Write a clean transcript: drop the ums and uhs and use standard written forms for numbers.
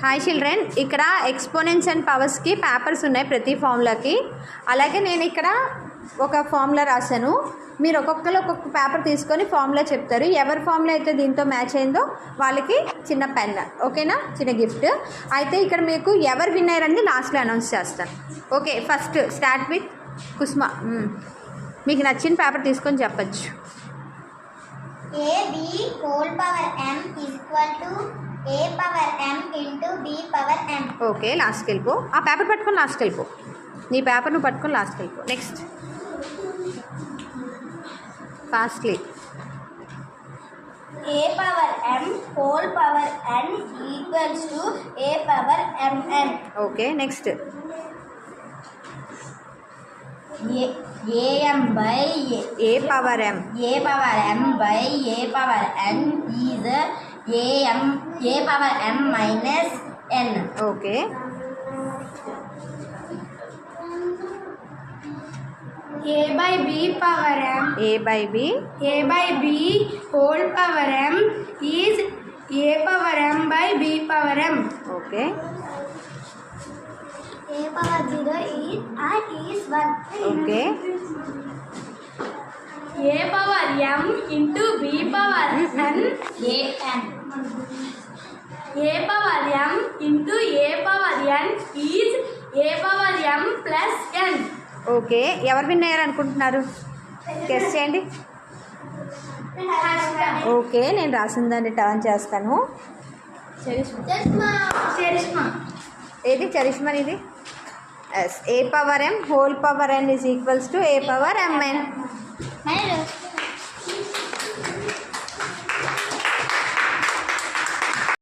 Hi children, ఇక్కడ exponents and పవర్స్కి papers ఉన్నాయి ప్రతి ఫార్ములాకి. అలాగే నేను ఇక్కడ ఒక ఫార్ములా రాశాను. మీరు ఒక్కొక్కరు ఒక్కొక్క పేపర్ తీసుకొని ఫార్ములా చెప్తారు. ఎవరి ఫార్ములా అయితే దీంతో మ్యాచ్ అయిందో వాళ్ళకి చిన్న పెన్, ఓకేనా, చిన్న గిఫ్ట్. అయితే ఇక్కడ మీకు ఎవరు విన్ అయ్యారని లాస్ట్లో అనౌన్స్ చేస్తాను. Okay, first start with Kusma. మీకు నచ్చిన పేపర్ తీసుకొని చెప్పచ్చు. AB whole power m is equal to a power m into b power m. Okay, లాస్ట్కి వెళ్ళిపో. ఆ పేపర్ పట్టుకొని లాస్ట్కి వెళ్ళిపో. నీ పేపర్ నువ్వు పట్టుకొని లాస్ట్కి వెళ్ళిపో. Next fastly. A power m whole power n equals to a power mn. Okay, next am by A power M. a power m by a power n is a power m minus n. Okay, a by b power m a by b. a by b whole power m is a power m by b power m. Okay, a power 0 is and is 1. Okay, a power m into b power n a n. a power m into a power n is a power m plus n. Okay. ఎవరు win అయ్యారు అనుకుంటున్నారు? Guess చేయండి. Okay, నేను రాసిన దాన్ని turn చేస్తాను. Charisma. ఏది చరిష్మా? ఇది yes. A power m whole power n is equals to a power MN.